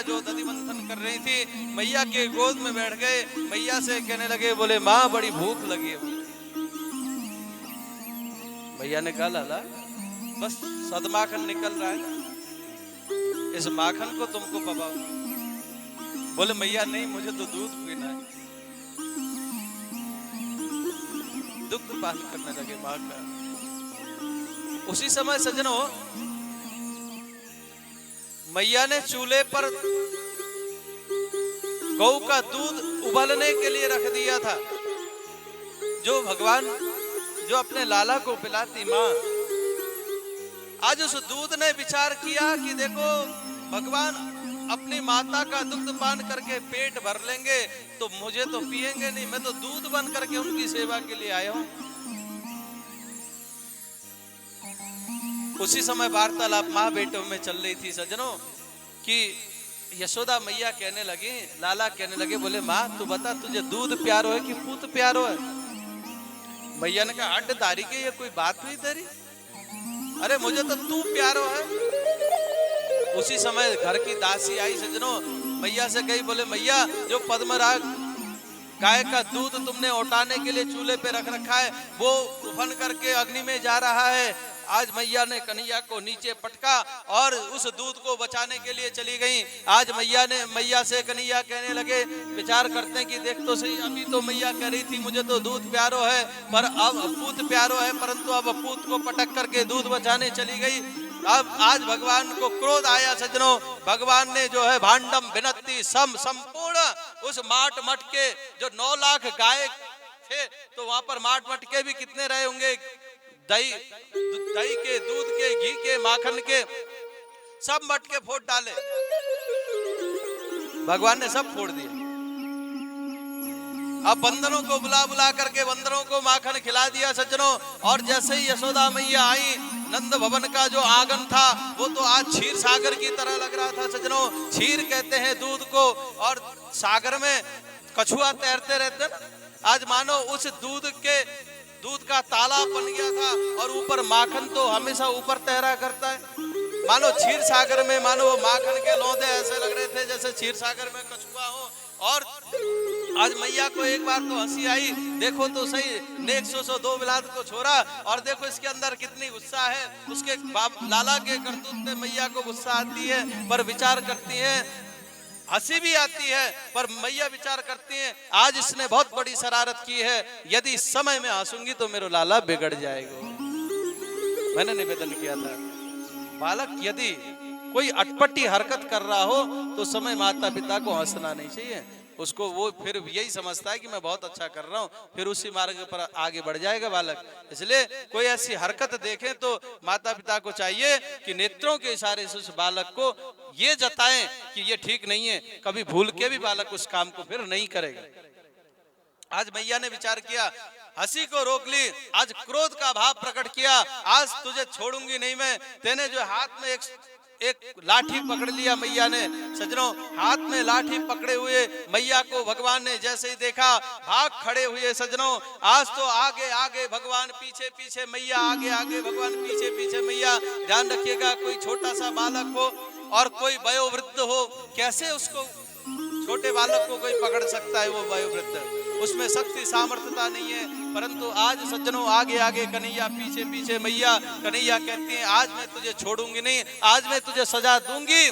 जो दधि मंथन कर रही थी, मैया के गोद में बैठ गए। मैया से कहने लगे, बोले माँ बड़ी भूख लगी है। मैया ने कहा लाला बस सदमाखन निकल रहा है, इस माखन को तुमको पकाओ। बोले मैया नहीं, मुझे तो दूध पीना है। दुग्ध पान करने लगे माँ का। उसी समय सज्जनों, मैया ने चूल्हे पर गौ का दूध उबलने के लिए रख दिया था। जो भगवान जो अपने लाला को पिलाती माँ, आज उस दूध ने विचार किया कि देखो भगवान अपनी माता का दुग्ध पान करके पेट भर लेंगे तो मुझे तो पिएंगे नहीं, मैं तो दूध बन करके उनकी सेवा के लिए आया हूं। उसी समय वार्तालाप माँ बेटों में चल रही थी सज्जनों कि यशोदा मैया कहने लगी, लाला कहने लगे, बोले माँ तू बता तुझे दूध प्यारो है कि पूत प्यारो है? मैया ने कहा हट तारी के, ये कोई बात हुई तेरी? अरे मुझे तो तू प्यारो है। उसी समय घर की दासी आई सज्जनों, मैया से कही, बोले मैया जो पद्मराग गाय का दूध तुमने उठाने के लिए चूल्हे पे रख रखा है वो उफन करके अग्नि में जा रहा है। आज मैया ने कन्हैया को नीचे पटका और उस दूध को बचाने के लिए चली गई। आज मैया से कन्हैया कहने लगे, विचार करते हैं कि देख तो सही, अभी तो मैया कह रही थी मुझे तो दूध प्यारो है, पर अब पूत प्यारो है, परंतु अब पूत को पटक करके दूध बचाने चली गई। अब आज भगवान को क्रोध आया सज्जनों, भगवान ने जो है भांडम भिनत्ति संपूर्ण उस माट मटके जो 9 लाख गाय थे, तो वहां पर माट मटके भी कितने रहे होंगे, दही के, दूध के, घी के, माखन के, सब मटके फोड़ डाले। भगवान ने सब फोड़ दिए। अब बंदरों को बुला बुला करके बंदरों को माखन खिला दिया सज्जनों। और जैसे ही यशोदा मैया आई, नंद भवन का जो आंगन था वो तो आज क्षीर सागर की तरह लग रहा था सज्जनों। क्षीर कहते हैं दूध को, और सागर में कछुआ तैरते रहते ना। आज मानो उस दूध का तालाब बन गया था, और ऊपर माखन तो हमेशा ऊपर तैरा करता है। मानो क्षीर सागर में मानो वो माखन के लौंदे ऐसे लग रहे थे जैसे क्षीर सागर में कछुआ हो। और आज मैया को एक बार तो हंसी आई, देखो तो सही, नेक सो 2 बिलात को छोड़ा, और देखो इसके अंदर कितनी गुस्सा है। उसके लाला के करतूत में मैया को गुस्सा आती है, पर विचार करती है, हंसी भी आती है, पर मैया विचार करती हैं आज इसने बहुत बड़ी शरारत की है, यदि समय में हंसूंगी तो मेरा लाला बिगड़ जाएगा। मैंने निवेदन किया था, बालक यदि कोई अटपटी हरकत कर रहा हो तो समय माता पिता को हंसना नहीं चाहिए। उसको वो फिर यही समझता है कि मैं बहुत अच्छा कर रहा हूँ, फिर उसी मार्ग पर आगे बढ़ जाएगा बालक। इसलिए कोई ऐसी हरकत देखे तो माता पिता को चाहिए कि नेत्रों के इशारे से उस बालक को ये जताएं कि ये ठीक नहीं है, कभी भूल के भी बालक उस काम को फिर नहीं करेगा। आज मैया ने विचार किया, हंसी को रोक ली, आज क्रोध का भाव प्रकट किया, आज तुझे छोड़ूंगी नहीं मैं। तेने जो हाथ में एक लाठी पकड़ लिया मैया ने सज्जनों, हाथ में लाठी पकड़े हुए मैया को भगवान ने जैसे ही देखा भाग खड़े हुए सज्जनों। आज तो आगे आगे भगवान, पीछे पीछे मैया, आगे आगे भगवान, पीछे पीछे मैया। ध्यान रखिएगा, कोई छोटा सा बालक हो और कोई वयोवृद्ध हो, कैसे उसको छोटे बालक को कोई पकड़ सकता है? वो वयोवृद्ध, उसमें शक्ति सामर्थ्यता नहीं है। परंतु आज सज्जनों आगे आगे कन्हैया, पीछे पीछे मैया। कन्हैया कहती है आज मैं तुझे छोड़ूंगी नहीं, आज मैं तुझे सजा दूंगी।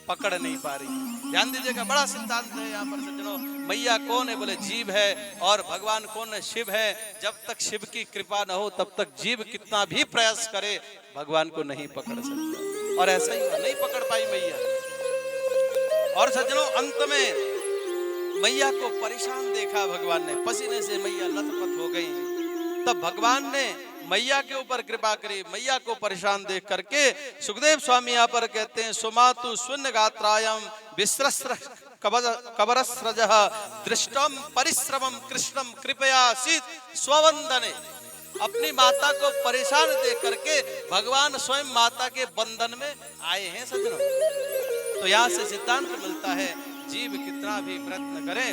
पकड़ नहीं पा रही। ध्यान दीजिएगा, बड़ा सिद्धांत है यहाँ पर सज्जनों। मैया कौन है? बोले जीव है। और भगवान कौन है? शिव है। जब तक शिव की कृपा न हो तब तक जीव कितना भी प्रयास करे भगवान को नहीं पकड़ सकता। और ऐसा ही नहीं पकड़ पाई मैया। और सज्जनों अंत में मैया को परेशान देखा भगवान ने, पसीने से मैया लथपथ हो गई। तब भगवान ने मैया के ऊपर कृपा करी। मैया को परेशान देख करके सुखदेव स्वामी यहाँ पर कहते हैं, सुमातु शून्य गात्रायम विस्रस्र कबरस्रजः दृष्टम परिश्रमम कृष्णम कृपया सीत स्ववंदने। अपनी माता को परेशान देख करके भगवान स्वयं माता के बंधन में आए हैं सज्जनों। तो यहाँ से सिद्धांत मिलता है, जीव कितना भी प्रयत्न करे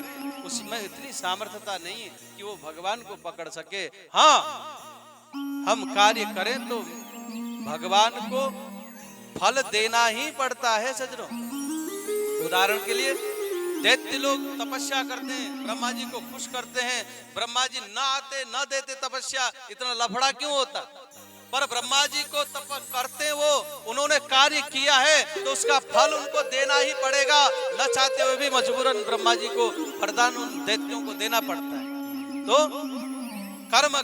उसमें इतनी सामर्थ्यता नहीं कि वो भगवान को पकड़ सके। हाँ, हम कार्य करें तो भगवान को फल देना ही पड़ता है सज्जनों। उदाहरण के लिए दैत्य लोग तपस्या करते हैं, ब्रह्मा जी को खुश करते हैं, ब्रह्मा जी ना आते न देते तपस्या, इतना लफड़ा क्यों होता? पर ब्रह्मा जी को तप करते वो, उन्होंने कार्य किया है तो उसका फल उनको देना ही पड़ेगा, न चाहते हुए भी मजबूरन ब्रह्मा जी को वरदान उन दैत्यों को देना पड़ता है। तो कर्म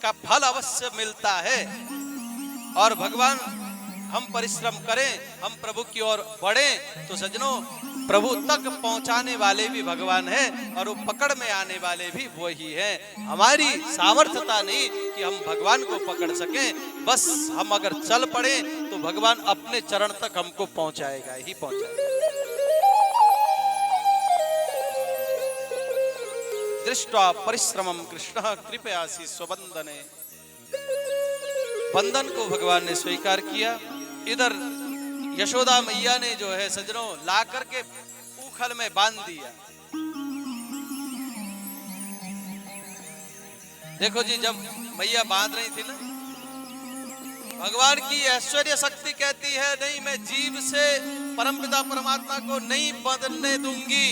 का फल अवश्य मिलता है और भगवान हम परिश्रम करें, हम प्रभु की ओर बढ़ें तो सज्जनों प्रभु तक पहुंचाने वाले भी भगवान हैं और वो पकड़ में आने वाले भी वही हैं। हमारी सामर्थ्यता नहीं कि हम भगवान को पकड़ सकें, बस हम अगर चल पड़े तो भगवान अपने चरण तक हमको पहुंचाएगा ही पहुंचाएगा। दृष्ट्वा परिश्रमम कृष्ण कृपयासी स्वबंधने, बंधन को भगवान ने स्वीकार किया। इधर यशोदा मैया ने जो है सज्जनों ला करके ऊखल में बांध दिया। देखो जी, जब मैया बांध रही थी ना, भगवान की ऐश्वर्य शक्ति कहती है नहीं, मैं जीव से परमपिता परमात्मा को नहीं बंधने दूंगी।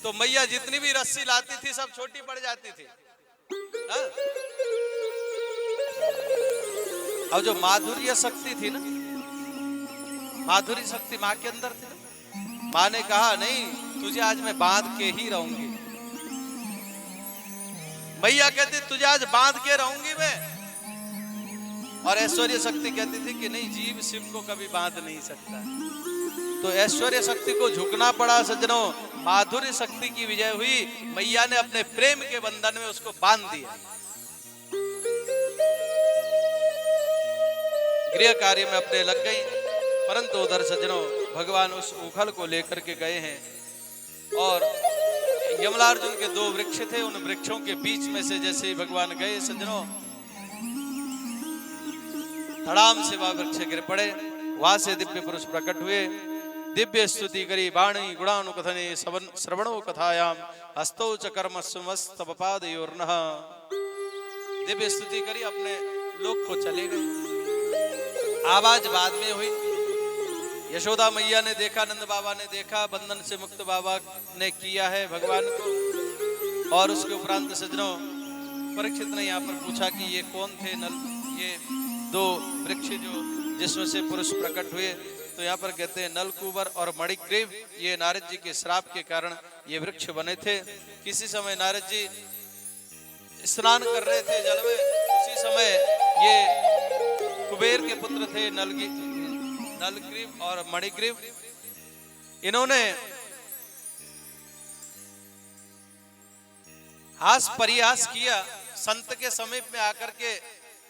तो मैया जितनी भी रस्सी लाती थी सब छोटी पड़ जाती थी। हा? और जो माधुर्य शक्ति थी ना, माधुरी शक्ति माँ के अंदर थी ना, माँ ने कहा नहीं, तुझे आज मैं बांध के ही रहूंगी। मैया कहती तुझे आज बांध के रहूंगी मैं, और ऐश्वर्य शक्ति कहती थी कि नहीं, जीव शिव को कभी बांध नहीं सकता। तो ऐश्वर्य शक्ति को झुकना पड़ा सज्जनों, माधुर्य शक्ति की विजय हुई। मैया ने अपने प्रेम के बंधन में उसको बांध दिया। गृह कार्य में अपने लग गई, परंतु उधर सज्जनों भगवान उस उखल को लेकर के गए हैं और यमलार्जुन के 2 वृक्ष थे, उन वृक्षों के बीच में से जैसे ही भगवान गए सज्जनों, धड़ाम से वह वृक्ष गिर पड़े। वहां से दिव्य पुरुष प्रकट हुए, दिव्य स्तुति करी वाणी गुणानुकथने श्रवणो कथायाम हस्तौ च कर्म समस्तपादयोर्नः। दिव्य स्तुति करी, अपने लोक को चले गए। आवाज बाद में हुई। यशोदा मैया ने देखा, नंद बाबा ने देखा, बंधन से मुक्त बाबा ने किया है भगवान को। और उसके उपरांत सज्जनों परीक्षित ने यहाँ पर पूछा कि ये कौन थे ये 2 वृक्ष जो जिसमें से पुरुष प्रकट हुए? तो यहाँ पर कहते हैं नलकूबर और मणिग्रीव, ये नारद जी के श्राप के कारण ये वृक्ष बने थे। किसी समय नारद जी स्नान कर रहे थे जल में, उसी समय ये कुबेर के पुत्र थे नलग्रीव और मणिग्रीव, इन्होंने हास परिहास किया। संत के समीप में आकर के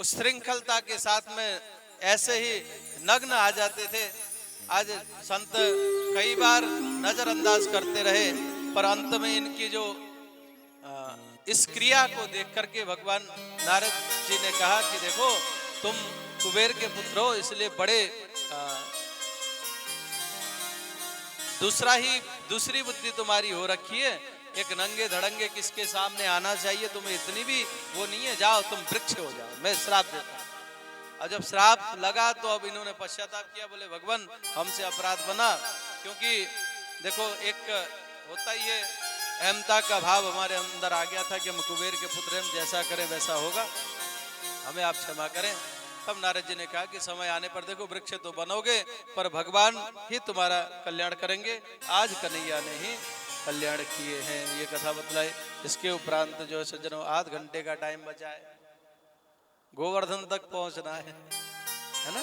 उस श्रृंखलता के साथ में ऐसे ही नग्न आ जाते थे। आज संत कई बार नजरअंदाज करते रहे, पर अंत में इनकी जो इस क्रिया को देख करके भगवान नारद जी ने कहा कि देखो, तुम कुबेर के पुत्र हो, इसलिए बड़े दूसरी बुद्धि तुम्हारी हो रखी है। एक नंगे धड़ंगे किसके सामने आना चाहिए, तुम्हें इतनी भी वो नहीं है, जाओ तुम वृक्ष हो जाओ, मैं श्राप देता हूं। और जब श्राप लगा तो अब इन्होंने पश्चाताप किया, बोले भगवान हमसे अपराध बना, क्योंकि देखो एक होता ही है, अहमता का भाव हमारे अंदर आ गया था कि हम कुबेर के पुत्र, हम जैसा करें वैसा होगा, हमें आप क्षमा करें। तब नारद जी ने कहा कि समय आने पर देखो, वृक्ष तो बनोगे पर भगवान ही तुम्हारा कल्याण करेंगे, आज कन्हैया ने ही कल्याण किए हैं, ये कथा बतलाई। इसके उपरांत जो सज्जनों आध घंटे का टाइम बचा है, गोवर्धन तक पहुंचना है ना।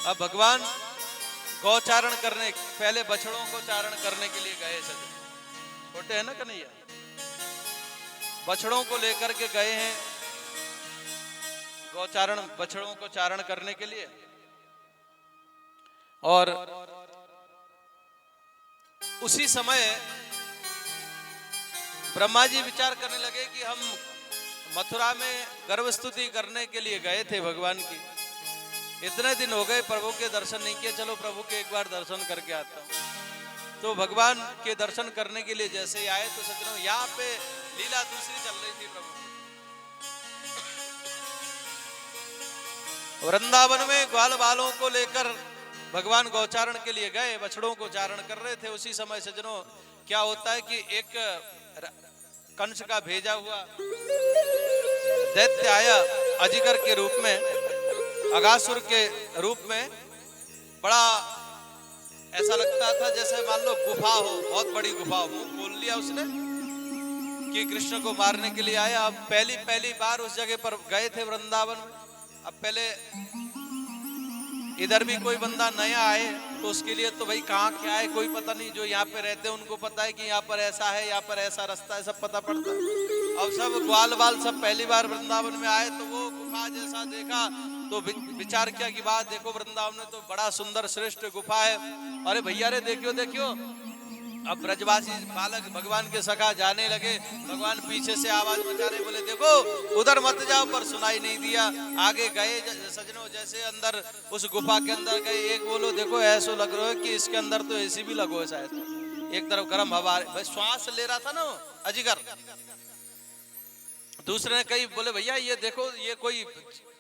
अब भगवान गौचारण करने, पहले बछड़ों को चारण करने के लिए गए सज्जनों, छोटे हैं ना कन्हैया, बछड़ों को लेकर के गए हैं गौचारण, बछड़ों को चारण करने के लिए। और उसी समय ब्रह्मा जी विचार करने लगे कि हम मथुरा में गर्भ स्तुति करने के लिए गए थे भगवान की, इतने दिन हो गए प्रभु के दर्शन नहीं किए, चलो प्रभु के एक बार दर्शन करके आता हूं। तो भगवान के दर्शन करने के लिए जैसे ही आए तो सज्जनों यहाँ पे लीला दूसरी चल रही थी प्रभु। वृंदावन में ग्वाल बालों को लेकर भगवान गौचारण के लिए गए, बछड़ों को चारण कर रहे थे। उसी समय सज्जनों क्या होता है कि एक कंस का भेजा हुआ दैत्य आया अजगर के रूप में, अगासुर के रूप में। बड़ा ऐसा लगता था जैसे मान लो गुफा हो, बहुत बड़ी गुफा हो। मुंह खोल लिया उसने कि कृष्ण को मारने के लिए आया। अब पहली बार उस जगह पर गए थे वृंदावन में। अब पहले इधर भी कोई बंदा नया आए तो उसके लिए तो भाई कहाँ क्या है कोई पता नहीं। जो यहाँ पे रहते हैं उनको पता है कि यहाँ पर ऐसा है, यहाँ पर ऐसा रास्ता है, सब पता पड़ता है। अब सब ग्वाल बाल सब पहली बार वृंदावन में आए तो वो गुफा जैसा देखा तो विचार किया कि बात देखो वृंदावन में तो बड़ा सुंदर श्रेष्ठ गुफा है। अरे भैया रे देखियो देखियो। अब ब्रजवासी बालक भगवान के सखा जाने लगे। भगवान पीछे से आवाज बचा रहे, बोले देखो उधर मत जाओ, पर सुनाई नहीं दिया। आगे गए सजनों, जैसे अंदर उस गुफा के अंदर गए, एक बोलो देखो ऐसा लग रहा है कि इसके अंदर तो एसी भी लगो है शायद। एक तरफ गर्म हवा, श्वास ले रहा था ना अजगर। दूसरे ने कही, बोले भैया ये देखो ये कोई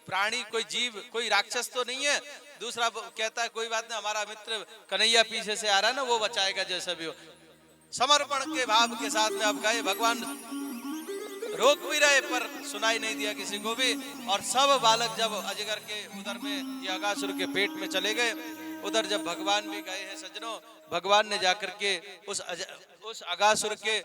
प्राणी, कोई जीव, कोई राक्षस तो नहीं है। दूसरा कहता है कोई बात नहीं, हमारा मित्र कन्हैया पीछे से आ रहा है ना, वो बचाएगा जैसा भी हो। समर्पण के भाव के साथ में अब गए। भगवान रोक भी रहे पर सुनाई नहीं दिया किसी को भी। और सब बालक जब अजगर के उधर में या अगासुर के पेट में चले गए, उधर जब भगवान भी गए हैं सज्जनों, भगवान ने जाकर के उस अगासुर के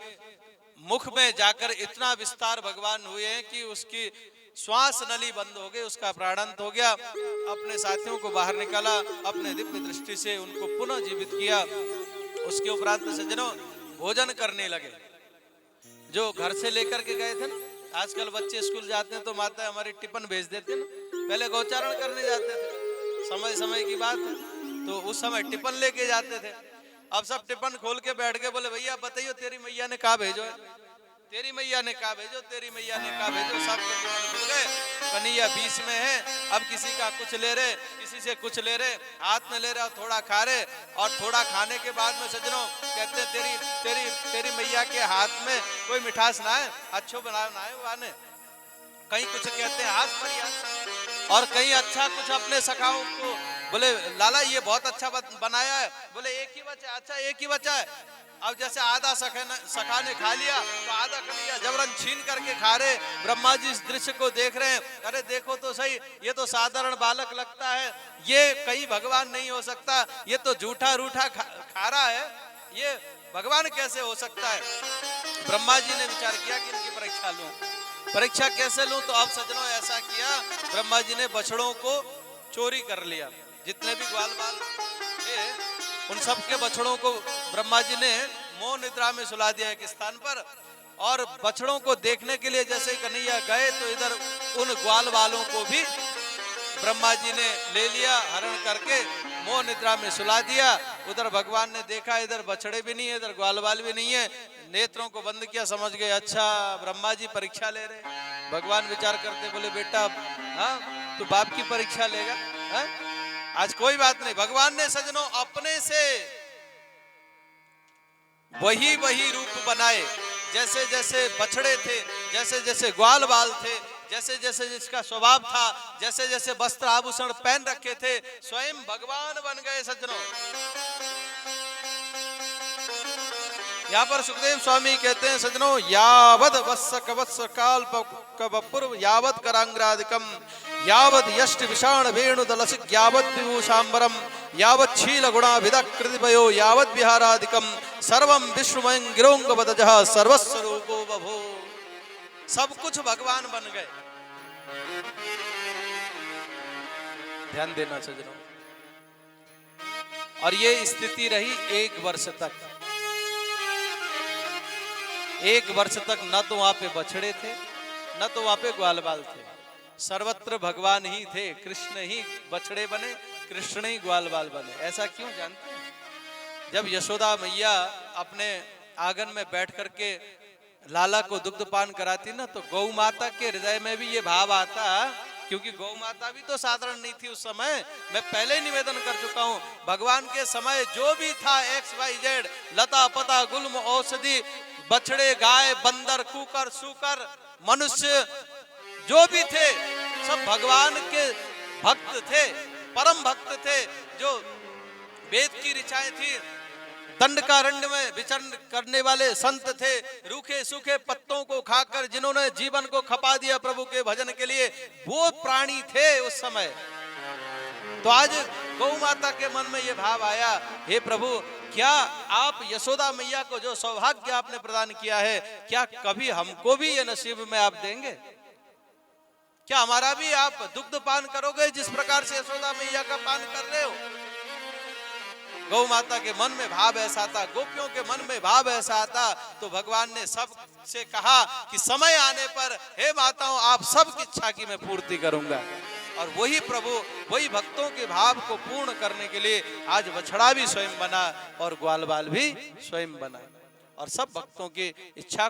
मुख में जाकर इतना विस्तार भगवान हुए हैं कि उसकी श्वास नली बंद हो गई, उसका प्राणांत हो गया। अपने साथियों को बाहर निकाला, अपने दिव्य दृष्टि से उनको पुनः जीवित किया। उसके उपरांत सज्जनों भोजन करने लगे। जो घर से लेकर के गए थे ना, आजकल बच्चे स्कूल जाते हैं तो माता हमारी टिफिन भेज देते ना, पहले गौचारण करने जाते थे, समय समय की बात है तो उस समय टिफिन लेके जाते थे। अब सब टिफिन खोल के बैठ गए, बोले भैया बताइयो तेरी मैया ने कहा भेजो है, तेरी मैया ने कहा भेजो, तेरी मैया ने कहा भेजो। सब खुल गए, कन्हैया बीच में है। अब किसी का कुछ ले रहे, किसी से कुछ ले रहे, हाथ में ले रहे और थोड़ा खा रहे। और थोड़ा खाने के बाद में सज्जनों कहते तेरी तेरी तेरी मैया के हाथ में कोई मिठास ना है, अच्छो बना ना है वाने। कहीं कुछ कहते हैं हाथ पर, और कहीं अच्छा कुछ अपने सखाओं को बोले लाला ये बहुत अच्छा बनाया है, बोले एक ही बचा, अच्छा एक ही बचा है। अब जैसे आधा सखा ने खा लिया तो आधा कन्हैया जबरन छीन करके खा रहे। ब्रह्मा जी इस दृश्य को देख रहे हैं, अरे देखो तो सही, ये तो साधारण बालक लगता है, ये कहीं भगवान नहीं हो सकता, ये तो झूठा रूठा खा रहा है, ये भगवान कैसे हो सकता है। ब्रह्मा जी ने विचार किया कि इनकी परीक्षा लूं, परीक्षा कैसे लूं। तो अब सज्जनों ऐसा किया, ब्रह्मा जी ने बछड़ों को चोरी कर लिया। जितने भी ग्वाल बाल थे उन सब के बछड़ों को ब्रह्मा जी ने मोह निद्रा में सुला दिया एक स्थान पर। और बछड़ों को देखने के लिए जैसे कन्हैया गए तो इधर उन ग्वाल बालों को भी ब्रह्मा जी ने ले लिया, हरण करके मोह निद्रा में सुला दिया। उधर भगवान ने देखा इधर बछड़े भी नहीं है, इधर ग्वाल बाल भी नहीं है, नेत्रों को बंद किया, समझ गए अच्छा ब्रह्मा जी परीक्षा ले रहे। भगवान विचार करते, बोले बेटा हाँ तू बाप की परीक्षा लेगा हा? आज कोई बात नहीं। भगवान ने सजनों अपने से वही रूप बनाए, जैसे जैसे बछड़े थे, जैसे जैसे ग्वाल बाल थे, जैसे जैसे जिसका स्वभाव था, जैसे जैसे वस्त्र आभूषण पहन रखे थे, स्वयं भगवान बन गए सज्जनों। यहाँ पर सुखदेव स्वामी कहते हैं सज्जनों, यावद वत्स काल पूर्व यावद करांग्रादिकम यावद यष्ट विषाण वेणु दलसिक यावद विभूषांबरम यावद शील गुणाभिद कृतिपयो यावद विहारादिकम सर्वम विश्वमयं गिरोंग वदजः सर्वस्वरूपो बभो। सब कुछ भगवान बन गए। ध्यान देना सज्जनों। और ये स्थिति रही 1 वर्ष तक। 1 वर्ष तक न तो वहां पे बछड़े थे, न तो वहां पे ग्वाल बाल थे, सर्वत्र भगवान ही थे। कृष्ण ही बछड़े बने, कृष्ण ही ग्वाल बाल बने। ऐसा क्यों जानते हैं? जब यशोदा मैया अपने आंगन में बैठ करके लाला को दुग्ध पान कराती ना, तो गौ माता के हृदय में भी ये भाव आता, क्योंकि गौ माता भी तो साधारण नहीं थी उस समय। मैं पहले ही निवेदन कर चुका हूं, भगवान के समय जो भी था XYZ, लता पता गुल्म औषधि, बछड़े गाय बंदर कुकर सूकर मनुष्य जो भी थे, सब भगवान के भक्त थे, परम भक्त थे, जो वेद की ऋचाएं थी, दंडकारण्य में विचरण करने वाले संत थे, रूखे सूखे पत्तों को खाकर जिन्होंने जीवन को खपा दिया प्रभु के भजन के लिए, वो प्राणी थे उस समय। तो आज गौ माता के मन में ये भाव आया, हे प्रभु, क्या आप यशोदा मैया को जो सौभाग्य आपने प्रदान किया है, क्या कभी हमको भी ये नसीब में आप देंगे? क्या हमारा भी आप दुग्ध पान करोगे जिस प्रकार से यशोदा मैया का पान कर रहे हो? गौ माता के मन में भाव ऐसा था, गोपियों के मन में भाव ऐसा आता, तो भगवान ने सब से कहा कि समय आने पर हे माताओं, आप सबकी इच्छा की मैं पूर्ति करूंगा। और वही प्रभु, वही भक्तों के भाव को पूर्ण करने के लिए आज बछड़ा भी स्वयं बना और ग्वाल बाल भी स्वयं बना, और सब भक्तों की इच्छा